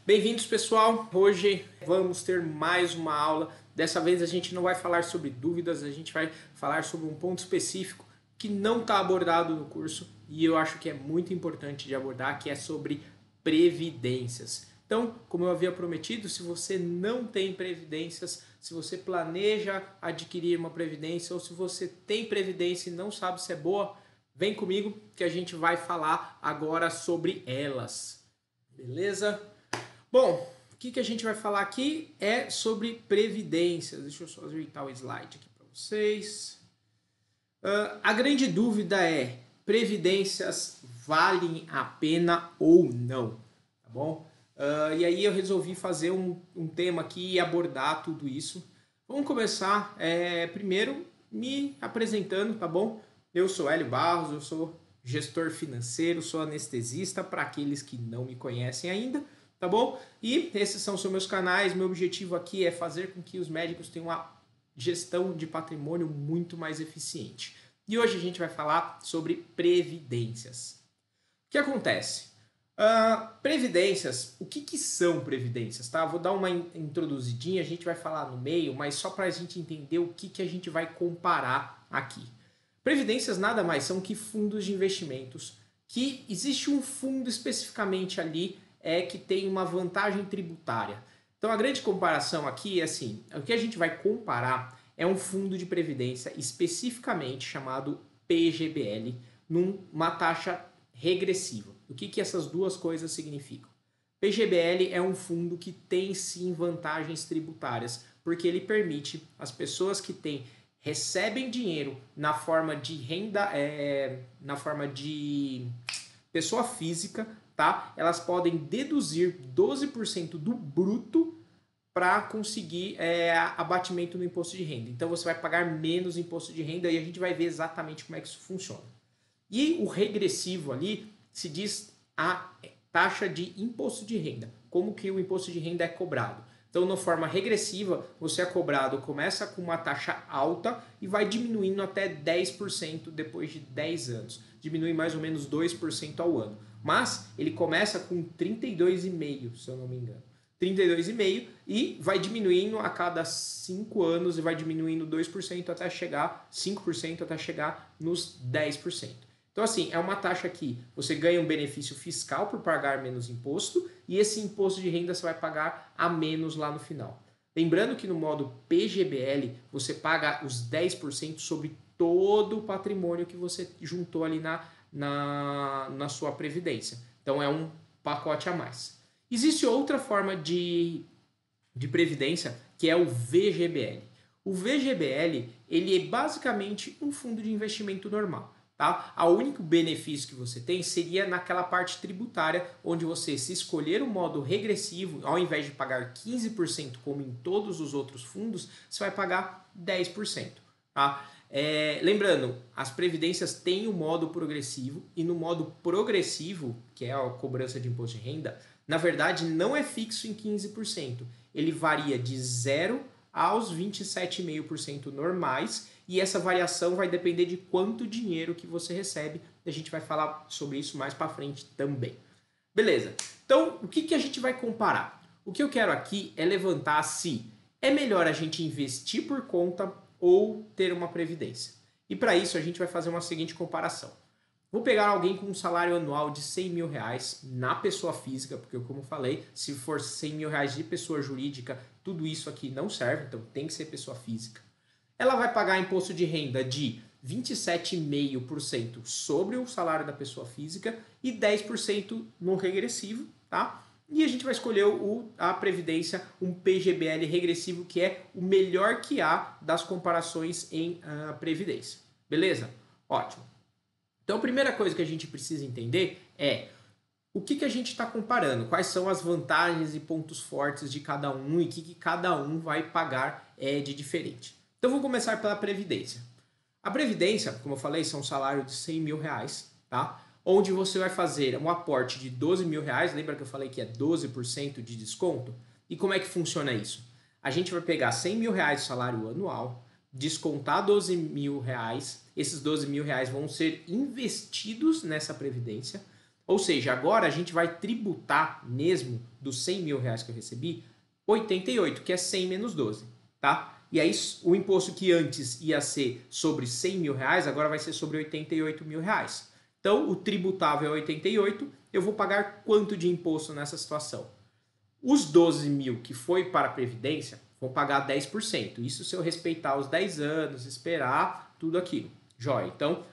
Bem-vindos, pessoal! Hoje vamos ter mais uma aula. Dessa vez a gente não vai falar sobre dúvidas, a gente vai falar sobre um ponto específico que não está abordado no curso e eu acho que é muito importante de abordar, que é sobre previdências. Então, como eu havia prometido, se você não tem previdências, se você planeja adquirir uma previdência ou se você tem previdência e não sabe se é boa, vem comigo que a gente vai falar agora sobre elas. Beleza? Bom, o que a gente vai falar aqui é sobre previdências. Deixa eu só ajeitar o slide aqui para vocês. A grande dúvida é: previdências valem a pena ou não? Tá bom? E aí eu resolvi fazer um tema aqui e abordar tudo isso. Vamos começar primeiro me apresentando, tá bom? Eu sou Hélio Barros, eu sou gestor financeiro, sou anestesista, para aqueles que não me conhecem ainda, tá bom? E esses são os meus canais. Meu objetivo aqui é fazer com que os médicos tenham uma gestão de patrimônio muito mais eficiente. E hoje a gente vai falar sobre previdências. O que acontece? Previdências, o que são previdências, tá? Vou dar uma introduzidinha, a gente vai falar no meio, mas só para a gente entender o que a gente vai comparar aqui. Previdências nada mais são que fundos de investimentos, que existe um fundo especificamente ali que tem uma vantagem tributária. Então a grande comparação aqui é assim, o que a gente vai comparar é um fundo de previdência especificamente chamado PGBL, numa taxa regressiva. O que essas duas coisas significam? PGBL é um fundo que tem sim vantagens tributárias, porque ele permite as pessoas que recebem dinheiro na forma de renda, na forma de pessoa física, tá? Elas podem deduzir 12% do bruto para conseguir abatimento no imposto de renda. Então você vai pagar menos imposto de renda e a gente vai ver exatamente como é que isso funciona. E o regressivo ali se diz a taxa de imposto de renda, como que o imposto de renda é cobrado. Então, na forma regressiva, você é cobrado, começa com uma taxa alta e vai diminuindo até 10% depois de 10 anos. Diminui mais ou menos 2% ao ano. Mas ele começa com 32,5%, se eu não me engano. 32,5% e vai diminuindo a cada 5 anos e vai diminuindo 2% até chegar 5% até chegar nos 10%. Então, assim, é uma taxa que você ganha um benefício fiscal por pagar menos imposto e esse imposto de renda você vai pagar a menos lá no final. Lembrando que no modo PGBL você paga os 10% sobre todo o patrimônio que você juntou ali na sua previdência. Então, é um pacote a mais. Existe outra forma de previdência que é o VGBL. O VGBL ele é basicamente um fundo de investimento normal. Tá? O único benefício que você tem seria naquela parte tributária, onde você, se escolher o modo regressivo, ao invés de pagar 15% como em todos os outros fundos, você vai pagar 10%. Tá? Lembrando, as previdências têm o modo progressivo e no modo progressivo, que é a cobrança de imposto de renda, na verdade não é fixo em 15%. Ele varia de 0 aos 27,5% normais e essa variação vai depender de quanto dinheiro que você recebe. A gente vai falar sobre isso mais para frente também. Beleza, então o que a gente vai comparar? O que eu quero aqui é levantar se é melhor a gente investir por conta ou ter uma previdência. E para isso a gente vai fazer uma seguinte comparação. Vou pegar alguém com um salário anual de 100 mil reais na pessoa física, porque como falei, se for 100 mil reais de pessoa jurídica, tudo isso aqui não serve, então tem que ser pessoa física. Ela vai pagar imposto de renda de 27,5% sobre o salário da pessoa física e 10% no regressivo, tá? E a gente vai escolher a previdência, um PGBL regressivo, que é o melhor que há das comparações em previdência. Beleza? Ótimo. Então a primeira coisa que a gente precisa entender é o que a gente está comparando, quais são as vantagens e pontos fortes de cada um e o que cada um vai pagar de diferente. Então vou começar pela previdência. A previdência, como eu falei, são um salário de 100 mil reais, tá? Onde você vai fazer um aporte de 12 mil reais, lembra que eu falei que é 12% de desconto? E como é que funciona isso? A gente vai pegar 100 mil reais de salário anual, descontar 12 mil reais, esses 12 mil reais vão ser investidos nessa previdência, Ou seja, agora a gente vai tributar mesmo dos 100 mil reais que eu recebi, 88, que é 100 menos 12, tá? E aí o imposto que antes ia ser sobre 100 mil reais, agora vai ser sobre 88 mil reais. Então, o tributável é 88, eu vou pagar quanto de imposto nessa situação? Os 12 mil que foi para a Previdência, vou pagar 10%. Isso se eu respeitar os 10 anos, esperar, tudo aquilo. Jóia. Então,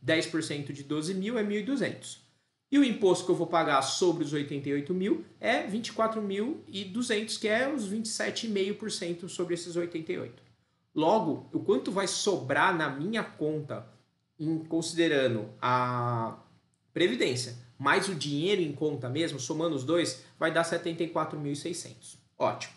10% de 12 mil é 1.200. E o imposto que eu vou pagar sobre os 88 mil é 24.200, que é os 27,5% sobre esses 88. Logo, o quanto vai sobrar na minha conta, considerando a Previdência, mais o dinheiro em conta mesmo, somando os dois, vai dar 74.600. Ótimo.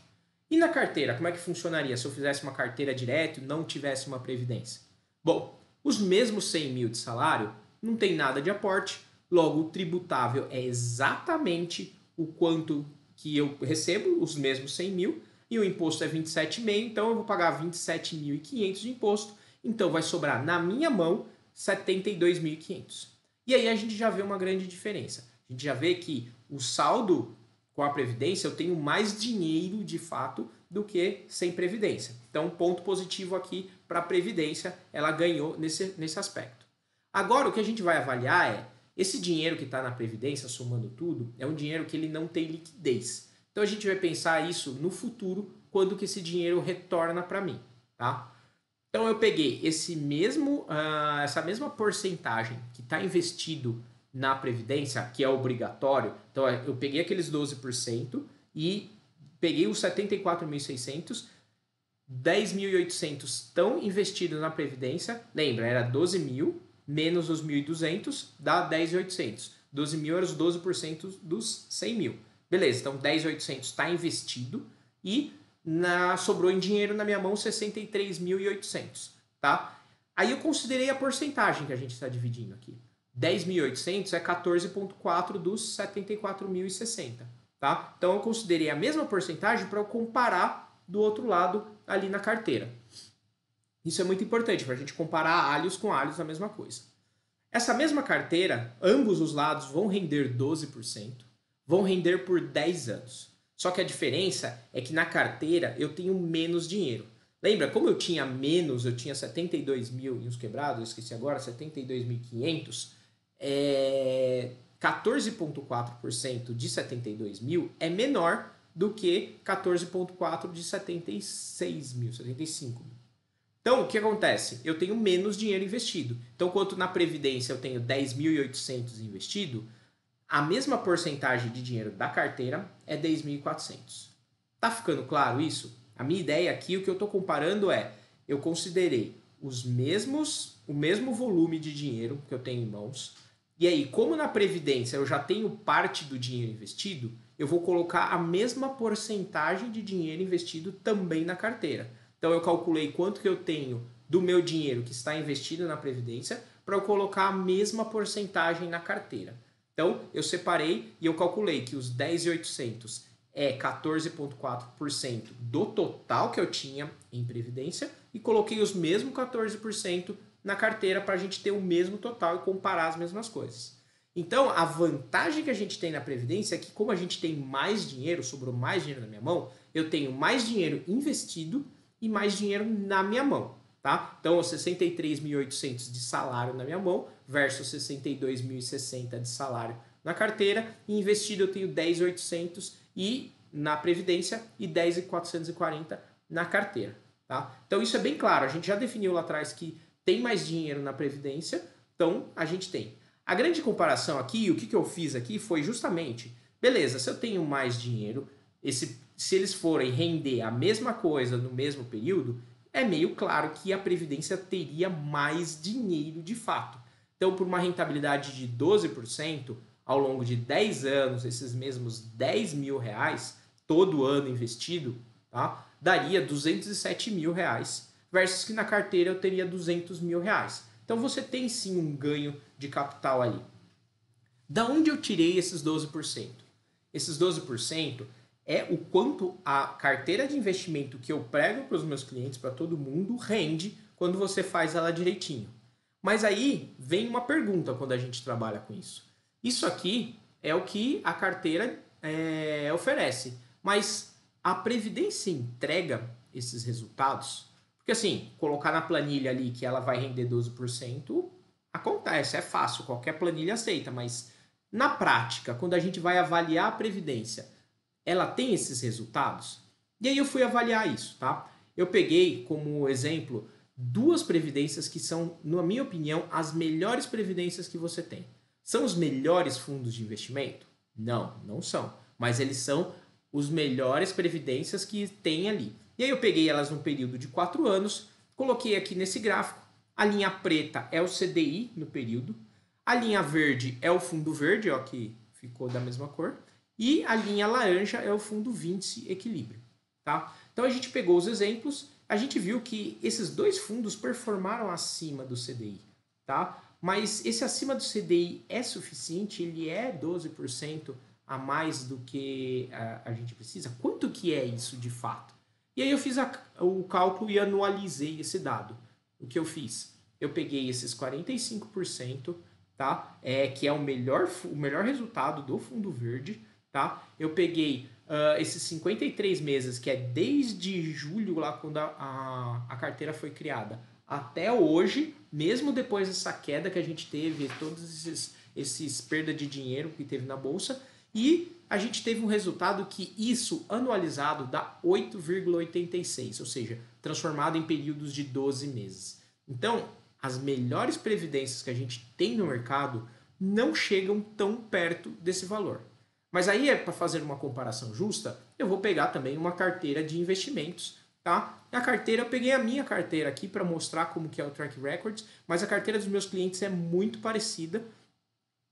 E na carteira, como é que funcionaria se eu fizesse uma carteira direto e não tivesse uma Previdência? Bom, os mesmos 100 mil de salário, não tem nada de aporte, logo o tributável é exatamente o quanto que eu recebo, os mesmos 100 mil, e o imposto é 27,5, então eu vou pagar 27.500 de imposto, então vai sobrar na minha mão 72.500. E aí a gente já vê uma grande diferença. A gente já vê que o saldo com a Previdência eu tenho mais dinheiro de fato do que sem Previdência. Então, ponto positivo aqui para a Previdência, ela ganhou nesse aspecto. Agora, o que a gente vai avaliar é, esse dinheiro que está na Previdência, somando tudo, é um dinheiro que ele não tem liquidez. Então, a gente vai pensar isso no futuro, quando que esse dinheiro retorna para mim, tá? Então eu peguei essa mesma porcentagem que está investido na Previdência, que é obrigatório. Então eu peguei aqueles 12% e peguei os 74.600, 10.800 estão investidos na Previdência. Lembra, era 12 mil menos os 1.200 dá 10.800. 12 mil era os 12% dos 100 mil. Beleza, então 10.800 está investido e sobrou em dinheiro na minha mão 63.800, tá? Aí eu considerei a porcentagem que a gente está dividindo aqui. 10.800 é 14,4 dos 74.060, tá? Então eu considerei a mesma porcentagem para eu comparar do outro lado ali na carteira. Isso é muito importante para a gente comparar alhos com alhos na mesma coisa. Essa mesma carteira, ambos os lados vão render 12%, vão render por 10 anos. Só que a diferença é que na carteira eu tenho menos dinheiro. Lembra, como eu tinha menos, eu tinha 72 mil e uns quebrados, eu esqueci agora, 72.500, 14,4% de 72 mil é menor do que 14,4% de 76 mil, 75 mil. Então, o que acontece? Eu tenho menos dinheiro investido. Então, quanto na Previdência eu tenho 10.800 investido, a mesma porcentagem de dinheiro da carteira é 10.400. Tá ficando claro isso? A minha ideia aqui, o que eu estou comparando é, eu considerei o mesmo volume de dinheiro que eu tenho em mãos, e aí, como na Previdência eu já tenho parte do dinheiro investido, eu vou colocar a mesma porcentagem de dinheiro investido também na carteira. Então eu calculei quanto que eu tenho do meu dinheiro que está investido na Previdência para eu colocar a mesma porcentagem na carteira. Então, eu separei e eu calculei que os 10.800 é 14,4% do total que eu tinha em Previdência e coloquei os mesmos 14% na carteira para a gente ter o mesmo total e comparar as mesmas coisas. Então, a vantagem que a gente tem na Previdência é que como a gente tem mais dinheiro, sobrou mais dinheiro na minha mão, eu tenho mais dinheiro investido e mais dinheiro na minha mão. Tá? Então, 63.800 de salário na minha mão versus 62.060 de salário na carteira. E investido eu tenho 10.800 e na Previdência e 10.440 na carteira. Tá? Então, isso é bem claro. A gente já definiu lá atrás que tem mais dinheiro na Previdência, então a gente tem. A grande comparação aqui, o que eu fiz aqui foi justamente, beleza, se eu tenho mais dinheiro, se eles forem render a mesma coisa no mesmo período, é meio claro que a Previdência teria mais dinheiro de fato. Então, por uma rentabilidade de 12% ao longo de 10 anos, esses mesmos 10 mil reais, todo ano investido, tá? Daria 207 mil reais, versus que na carteira eu teria 200 mil reais. Então, você tem sim um ganho de capital ali. Da onde eu tirei esses 12%? Esses 12% é o quanto a carteira de investimento que eu prego para os meus clientes, para todo mundo, rende quando você faz ela direitinho. Mas aí vem uma pergunta quando a gente trabalha com isso. Isso aqui é o que a carteira oferece. Mas a Previdência entrega esses resultados? Porque assim, colocar na planilha ali que ela vai render 12%, acontece, é fácil, qualquer planilha aceita, mas na prática, quando a gente vai avaliar a Previdência, ela tem esses resultados? E aí eu fui avaliar isso, tá? Eu peguei como exemplo duas previdências que são, na minha opinião, as melhores previdências que você tem. São os melhores fundos de investimento? Não, não são. Mas eles são os melhores previdências que tem ali. E aí eu peguei elas num período de 4 anos, coloquei aqui nesse gráfico. A linha preta é o CDI no período. A linha verde é o fundo verde, ó, que ficou da mesma cor. E a linha laranja é o fundo Vinci Equilíbrio. Tá? Então a gente pegou os exemplos, a gente viu que esses dois fundos performaram acima do CDI. Tá? Mas esse acima do CDI é suficiente? Ele é 12% a mais do que a gente precisa? Quanto que é isso de fato? E aí eu fiz o cálculo e anualizei esse dado. O que eu fiz? Eu peguei esses 45%, tá? Que é o melhor resultado do fundo verde, tá? Eu peguei esses 53 meses, que é desde julho, lá quando a carteira foi criada, até hoje, mesmo depois dessa queda que a gente teve, todos esses perda de dinheiro que teve na bolsa, e a gente teve um resultado que isso anualizado dá 8,86, ou seja, transformado em períodos de 12 meses. Então, as melhores previdências que a gente tem no mercado não chegam tão perto desse valor. Mas aí, para fazer uma comparação justa, eu vou pegar também uma carteira de investimentos, tá? A carteira, eu peguei a minha carteira aqui para mostrar como que é o track records, mas a carteira dos meus clientes é muito parecida.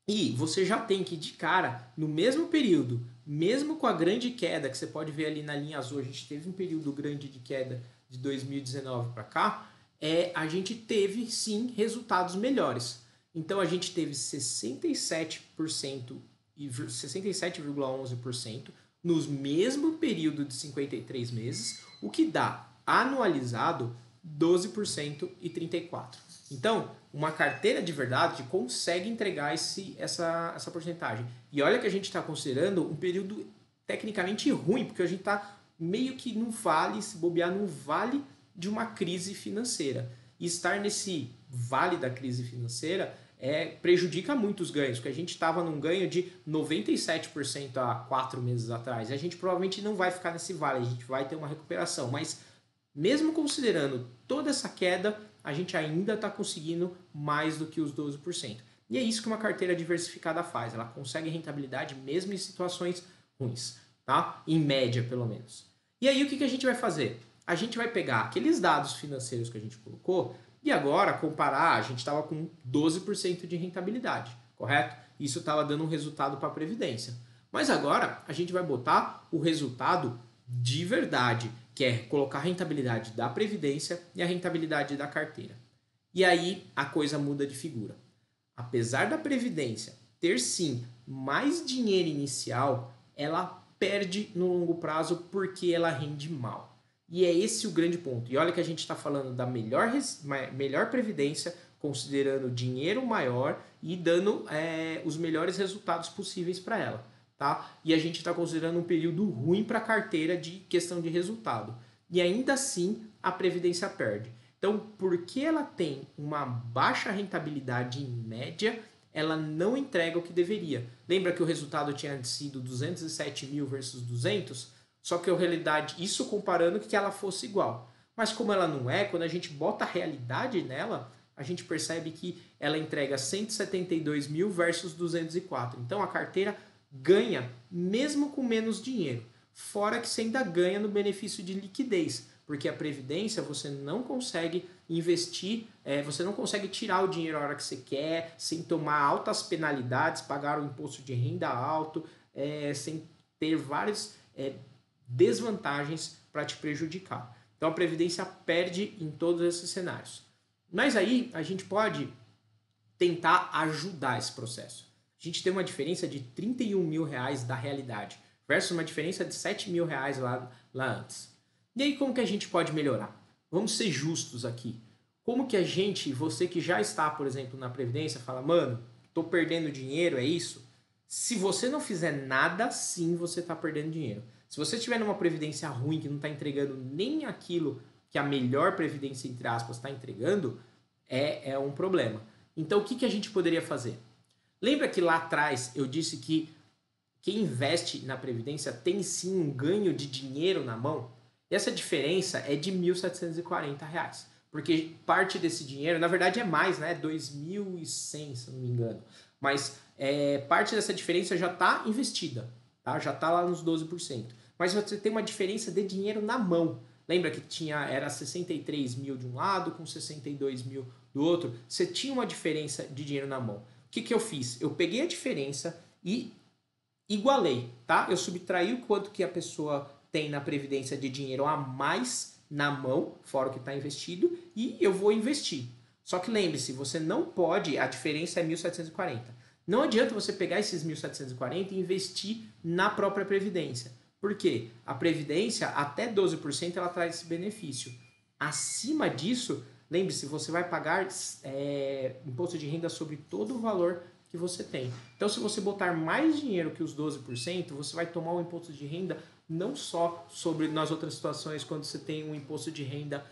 E você já tem que, de cara, no mesmo período, mesmo com a grande queda, que você pode ver ali na linha azul, a gente teve um período grande de queda de 2019 para cá, a gente teve, sim, resultados melhores. Então, a gente teve 67% e 67,11% nos mesmo período de 53 meses, o que dá anualizado 12% e 34%. Então, uma carteira de verdade consegue entregar essa porcentagem. E olha que a gente está considerando um período tecnicamente ruim, porque a gente está meio que no vale, se bobear no vale de uma crise financeira. E estar nesse vale da crise financeira prejudica muito os ganhos, porque a gente estava num ganho de 97% há 4 meses atrás. E a gente provavelmente não vai ficar nesse vale, a gente vai ter uma recuperação. Mas mesmo considerando toda essa queda, a gente ainda está conseguindo mais do que os 12%. E é isso que uma carteira diversificada faz. Ela consegue rentabilidade mesmo em situações ruins, tá? Em média, pelo menos. E aí o que a gente vai fazer? A gente vai pegar aqueles dados financeiros que a gente colocou e agora comparar, a gente estava com 12% de rentabilidade, correto? Isso estava dando um resultado para a Previdência. Mas agora a gente vai botar o resultado de verdade, que é colocar a rentabilidade da Previdência e a rentabilidade da carteira. E aí a coisa muda de figura. Apesar da Previdência ter sim mais dinheiro inicial, ela perde no longo prazo porque ela rende mal. E é esse o grande ponto. E olha que a gente está falando da melhor previdência, considerando dinheiro maior e dando os melhores resultados possíveis para ela. Tá? E a gente está considerando um período ruim para a carteira de questão de resultado. E ainda assim a Previdência perde. Então, porque ela tem uma baixa rentabilidade em média, ela não entrega o que deveria. Lembra que o resultado tinha sido 207 mil versus 200? Só que a realidade, isso comparando que ela fosse igual. Mas como ela não é, quando a gente bota a realidade nela, a gente percebe que ela entrega 172 mil versus 204. Então a carteira ganha mesmo com menos dinheiro. Fora que você ainda ganha no benefício de liquidez. Porque a Previdência você não consegue investir, você não consegue tirar o dinheiro a hora que você quer, sem tomar altas penalidades, pagar o imposto de renda alto, sem ter várias desvantagens para te prejudicar. Então a Previdência perde em todos esses cenários. Mas aí a gente pode tentar ajudar esse processo. A gente tem uma diferença de 31 mil reais da realidade versus uma diferença de 7 mil reais lá antes. E aí como que a gente pode melhorar? Vamos ser justos aqui. Como que a gente, você que já está, por exemplo, na Previdência, fala, mano, Tô perdendo dinheiro, é isso? Se você não fizer nada, sim, você está perdendo dinheiro. Se você estiver numa previdência ruim, que não está entregando nem aquilo que a melhor previdência, entre aspas, está entregando, é um problema. Então, o que a gente poderia fazer? Lembra que lá atrás eu disse que quem investe na previdência tem sim um ganho de dinheiro na mão? E essa diferença é de R$ 1.740, porque parte desse dinheiro, na verdade é mais, né? 2.100, se não me engano. Mas parte dessa diferença já está investida, tá? Já está lá nos 12%. Mas você tem uma diferença de dinheiro na mão. Lembra que era 63 mil de um lado com 62 mil do outro? Você tinha uma diferença de dinheiro na mão. O que eu fiz? Eu peguei a diferença e igualei, tá? Eu subtraí o quanto que a pessoa tem na previdência de dinheiro a mais na mão, fora o que está investido, e eu vou investir. Só que lembre-se, você não pode, a diferença é 1.740. Não adianta você pegar esses 1.740 e investir na própria previdência. Por quê? A previdência, até 12%, ela traz esse benefício. Acima disso, lembre-se, você vai pagar imposto de renda sobre todo o valor que você tem. Então, se você botar mais dinheiro que os 12%, você vai tomar um imposto de renda não só sobre nas outras situações, quando você tem um imposto de renda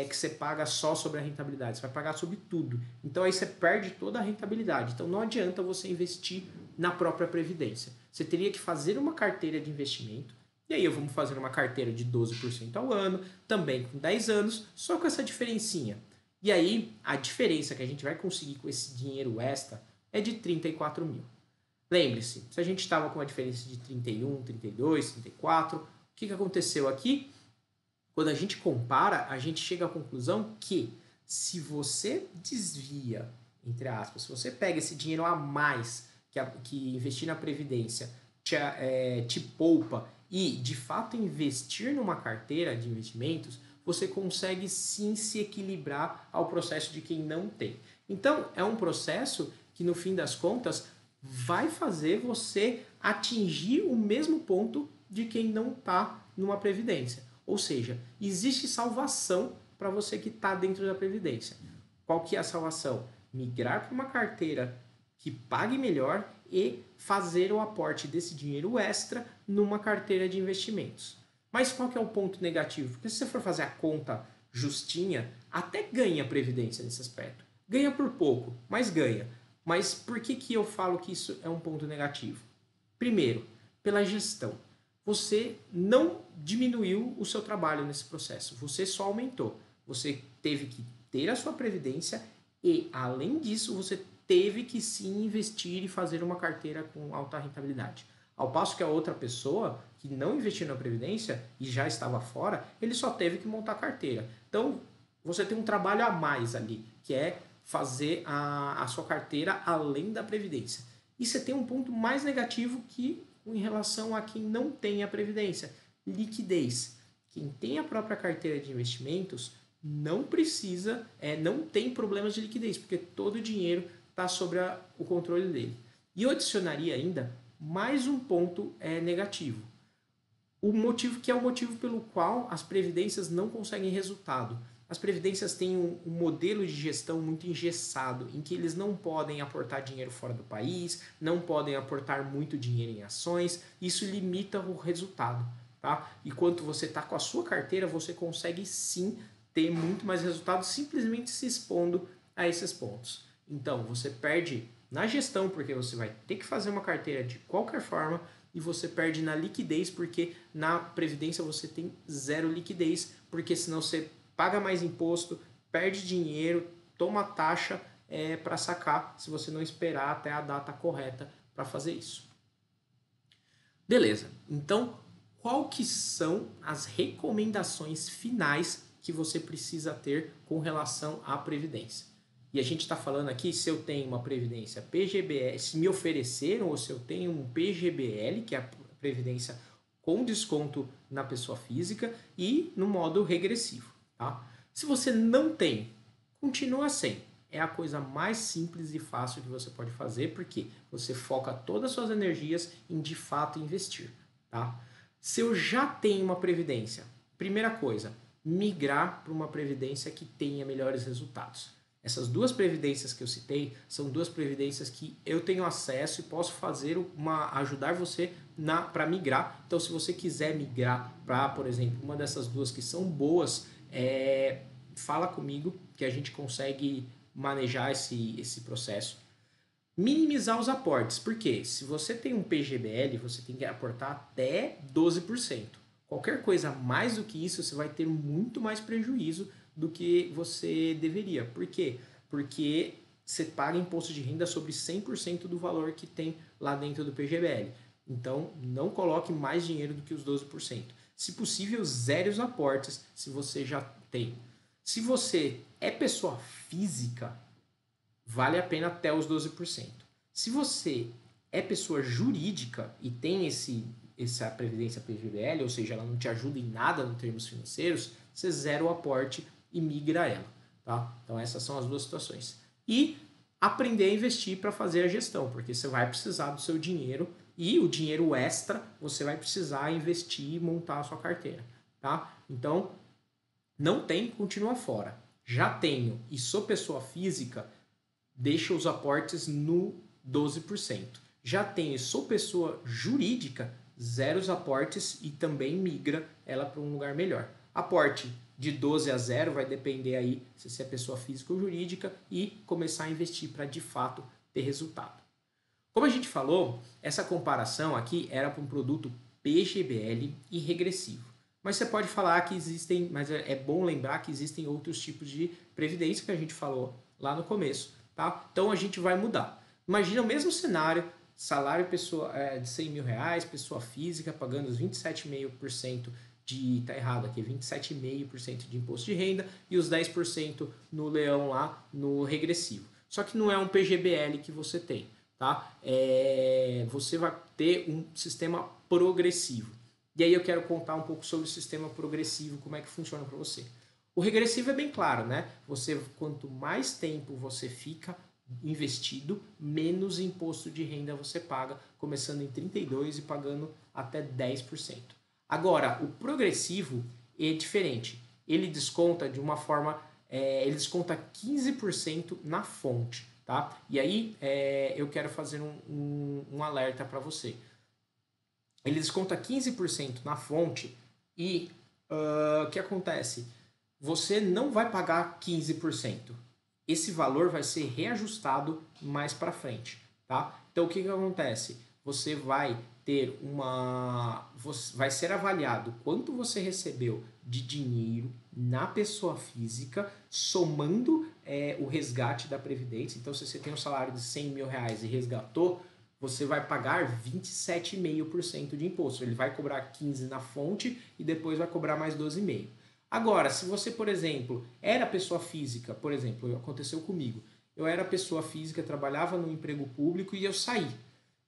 que você paga só sobre a rentabilidade, você vai pagar sobre tudo. Então, aí você perde toda a rentabilidade. Então, não adianta você investir na própria previdência. Você teria que fazer uma carteira de investimento, e aí vamos fazer uma carteira de 12% ao ano, também com 10 anos, só com essa diferencinha. E aí, a diferença que a gente vai conseguir com esse dinheiro extra é de 34 mil. Lembre-se, se a gente estava com uma diferença de 31, 32, 34, o que aconteceu aqui? Quando a gente compara, a gente chega à conclusão que se você desvia, entre aspas, se você pega esse dinheiro a mais que investir na Previdência te poupa e de fato investir numa carteira de investimentos, você consegue sim se equilibrar ao processo de quem não tem. Então, é um processo que no fim das contas vai fazer você atingir o mesmo ponto de quem não está numa previdência. Ou seja, existe salvação para você que está dentro da previdência. Qual que é a salvação? Migrar para uma carteira que pague melhor e fazer o aporte desse dinheiro extra numa carteira de investimentos. Mas qual que é o ponto negativo? Porque se você for fazer a conta justinha, até ganha a previdência nesse aspecto. Ganha por pouco, mas ganha. Mas por que eu falo que isso é um ponto negativo? Primeiro, pela gestão. Você não diminuiu o seu trabalho nesse processo, você só aumentou. Você teve que ter a sua previdência e, além disso, você teve que sim investir e fazer uma carteira com alta rentabilidade. Ao passo que a outra pessoa que não investiu na previdência e já estava fora, ele só teve que montar a carteira. Então, você tem um trabalho a mais ali, que é fazer a sua carteira além da previdência. E você tem um ponto mais negativo que em relação a quem não tem a previdência, liquidez. Quem tem a própria carteira de investimentos não precisa, não tem problemas de liquidez, porque todo o dinheiro está sob o controle dele. E eu adicionaria ainda mais um ponto negativo. O motivo que é o motivo pelo qual as previdências não conseguem resultado. As previdências têm um modelo de gestão muito engessado, em que eles não podem aportar dinheiro fora do país, não podem aportar muito dinheiro em ações, isso limita o resultado. Tá? Enquanto você está com a sua carteira, você consegue sim ter muito mais resultado simplesmente se expondo a esses pontos. Então, você perde na gestão, porque você vai ter que fazer uma carteira de qualquer forma, e você perde na liquidez, porque na previdência você tem zero liquidez, porque senão você paga mais imposto, perde dinheiro, toma taxa para sacar, se você não esperar até a data correta para fazer isso. Beleza, então qual que são as recomendações finais que você precisa ter com relação à previdência? E a gente está falando aqui se eu tenho uma previdência PGBL, se me ofereceram, ou se eu tenho um PGBL, que é a previdência com desconto na pessoa física, e no modo regressivo. Tá? Se você não tem, continua sem. É a coisa mais simples e fácil que você pode fazer, porque você foca todas as suas energias em de fato investir. Tá? Se eu já tenho uma previdência, primeira coisa, migrar para uma previdência que tenha melhores resultados. Essas duas previdências que eu citei são duas previdências que eu tenho acesso e posso fazer ajudar você para migrar. Então, se você quiser migrar para, por exemplo, uma dessas duas que são boas, fala comigo que a gente consegue manejar esse processo. Minimizar os aportes, porque se você tem um PGBL, você tem que aportar até 12%. Qualquer coisa mais do que isso, você vai ter muito mais prejuízo do que você deveria. Por quê? Porque você paga imposto de renda sobre 100% do valor que tem lá dentro do PGBL. Então, não coloque mais dinheiro do que os 12%. Se possível, zere os aportes se você já tem. Se você é pessoa física, vale a pena até os 12%. Se você é pessoa jurídica e tem essa previdência PGBL, ou seja, ela não te ajuda em nada nos termos financeiros, você zera o aporte e migra ela. Tá? Então essas são as duas situações. E aprender a investir para fazer a gestão, porque você vai precisar do seu dinheiro e o dinheiro extra você vai precisar investir e montar a sua carteira. Tá? Então, não tem, continua fora. Já tenho e sou pessoa física, deixa os aportes no 12%. Já tenho e sou pessoa jurídica, zero os aportes e também migra ela para um lugar melhor. Aporte de 12 a 0 vai depender aí se você é pessoa física ou jurídica e começar a investir para de fato ter resultado. Como a gente falou, essa comparação aqui era para um produto PGBL e regressivo. Mas você pode falar que existem, mas é bom lembrar que existem outros tipos de previdência que a gente falou lá no começo, tá? Então a gente vai mudar. Imagina o mesmo cenário, salário pessoa, de 100 mil reais, pessoa física pagando os 27,5% tá errado aqui, 27,5% de imposto de renda e os 10% no leão lá, no regressivo. Só que não é um PGBL que você tem, tá? Você vai ter um sistema progressivo. E aí eu quero contar um pouco sobre o sistema progressivo, como é que funciona para você. O regressivo é bem claro, né? Quanto mais tempo você fica investido, menos imposto de renda você paga, começando em 32% e pagando até 10%. Agora, o progressivo é diferente. Ele desconta de uma forma, ele desconta 15% na fonte, tá? E aí eu quero fazer um alerta para você. Ele desconta 15% na fonte e o que acontece? Você não vai pagar 15%. Esse valor vai ser reajustado mais para frente, tá? Então o que acontece? Você vai ter vai ser avaliado quanto você recebeu de dinheiro na pessoa física, somando o resgate da Previdência. Então, se você tem um salário de 100 mil reais e resgatou, você vai pagar 27,5% de imposto. Ele vai cobrar 15% na fonte e depois vai cobrar mais 12,5%. Agora, se você, por exemplo, era pessoa física, por exemplo, aconteceu comigo, eu era pessoa física, trabalhava no emprego público e eu saí.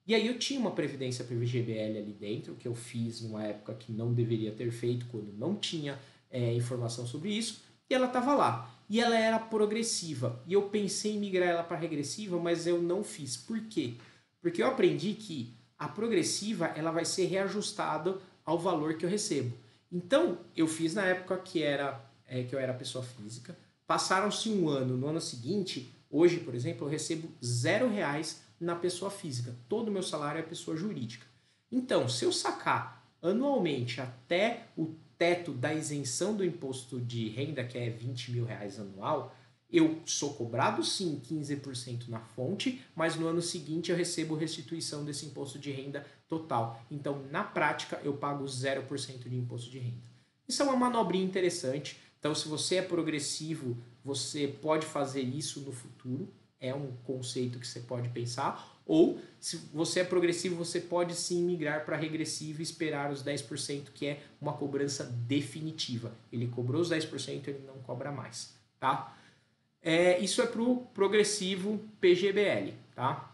E aí eu tinha uma previdência PGBL ali dentro, que eu fiz numa época que não deveria ter feito, quando não tinha informação sobre isso, e ela estava lá. E ela era progressiva. E eu pensei em migrar ela para regressiva, mas eu não fiz. Por quê? Porque eu aprendi que a progressiva ela vai ser reajustada ao valor que eu recebo. Então, eu fiz na época que eu era pessoa física. Passaram-se um ano. No ano seguinte, hoje, por exemplo, eu recebo R$0 na pessoa física. Todo o meu salário é pessoa jurídica. Então, se eu sacar anualmente até o teto da isenção do imposto de renda, que é 20 mil reais anual, eu sou cobrado sim 15% na fonte, mas no ano seguinte eu recebo restituição desse imposto de renda total. Então, na prática, eu pago 0% de imposto de renda. Isso é uma manobrinha interessante. Então, se você é progressivo, você pode fazer isso no futuro. É um conceito que você pode pensar. Ou, se você é progressivo, você pode sim migrar para regressivo e esperar os 10%, que é uma cobrança definitiva. Ele cobrou os 10%, ele não cobra mais, tá? Isso é para o progressivo PGBL, tá?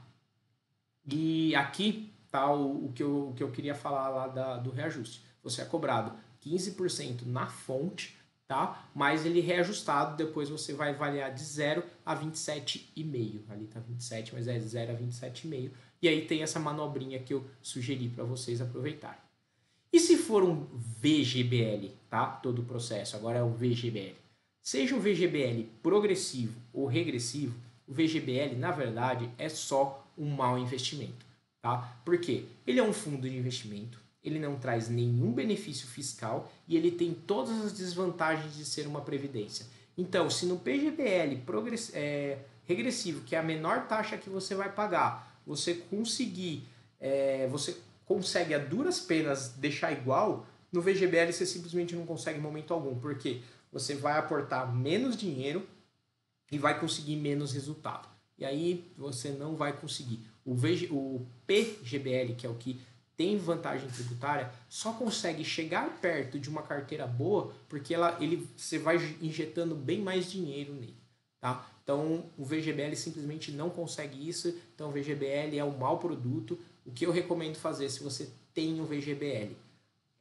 E aqui tá o que eu queria falar lá do reajuste. Você é cobrado 15% na fonte, tá? Mas ele reajustado, depois você vai avaliar de 0 a 27,5. Ali tá 27, mas é 0 a 27,5. E aí tem essa manobrinha que eu sugeri para vocês aproveitarem. E se for um VGBL, tá? Todo o processo, agora é o VGBL. Seja o VGBL progressivo ou regressivo, o VGBL, na verdade, é só um mau investimento. Tá? Por quê? Ele é um fundo de investimento, ele não traz nenhum benefício fiscal e ele tem todas as desvantagens de ser uma previdência. Então, se no PGBL regressivo, que é a menor taxa que você vai pagar, você consegue a duras penas deixar igual, no VGBL você simplesmente não consegue em momento algum, porque você vai aportar menos dinheiro e vai conseguir menos resultado. E aí você não vai conseguir. O PGBL, que é o que tem vantagem tributária, só consegue chegar perto de uma carteira boa porque você vai injetando bem mais dinheiro nele. Tá? Então o VGBL simplesmente não consegue isso. Então o VGBL é um mau produto. O que eu recomendo fazer se você tem o VGBL?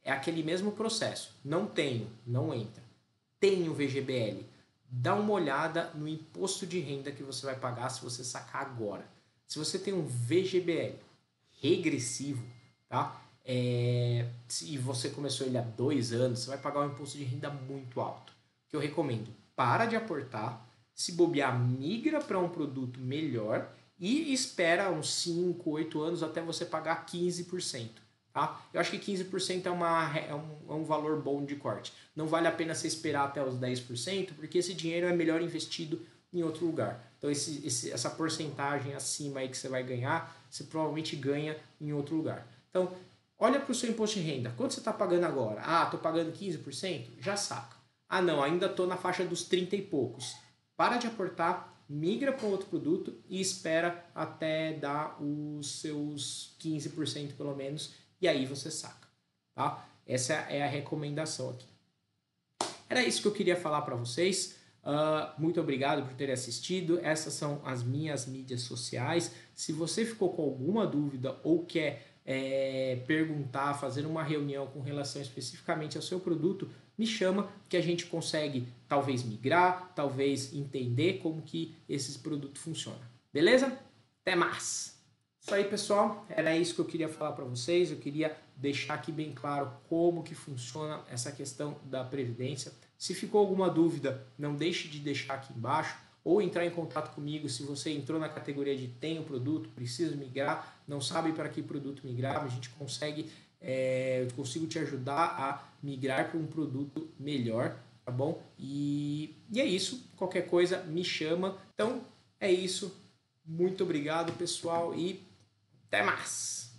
É aquele mesmo processo. Não tenho, não entra. Tenho o VGBL. Dá uma olhada no imposto de renda que você vai pagar se você sacar agora. Se você tem um VGBL regressivo, tá? Se você começou ele há 2 anos, você vai pagar um imposto de renda muito alto. Que eu recomendo, para de aportar, se bobear, migra para um produto melhor e espera uns 5, 8 anos até você pagar 15%. Tá? Eu acho que 15% é um valor bom de corte. Não vale a pena você esperar até os 10%, porque esse dinheiro é melhor investido em outro lugar. Então, essa porcentagem acima aí que você vai ganhar, você provavelmente ganha em outro lugar. Então, olha para o seu imposto de renda. Quanto você está pagando agora? Ah, estou pagando 15%? Já saca. Ah, não, ainda estou na faixa dos 30 e poucos. Para de aportar, migra para outro produto e espera até dar os seus 15% pelo menos, e aí você saca, tá? Essa é a recomendação aqui. Era isso que eu queria falar para vocês. Muito obrigado por terem assistido. Essas são as minhas mídias sociais. Se você ficou com alguma dúvida ou quer perguntar, fazer uma reunião com relação especificamente ao seu produto, me chama que a gente consegue talvez migrar, talvez entender como que esse produto funciona. Beleza? Até mais! Isso aí, pessoal, era isso que eu queria falar para vocês. Eu queria deixar aqui bem claro como que funciona essa questão da previdência. Se ficou alguma dúvida, não deixe de deixar aqui embaixo ou entrar em contato comigo se você entrou na categoria de tem o produto, precisa migrar, não sabe para que produto migrar, a gente eu consigo te ajudar a migrar para um produto melhor, tá bom? E é isso, qualquer coisa me chama. Então é isso, muito obrigado, pessoal, e até mais!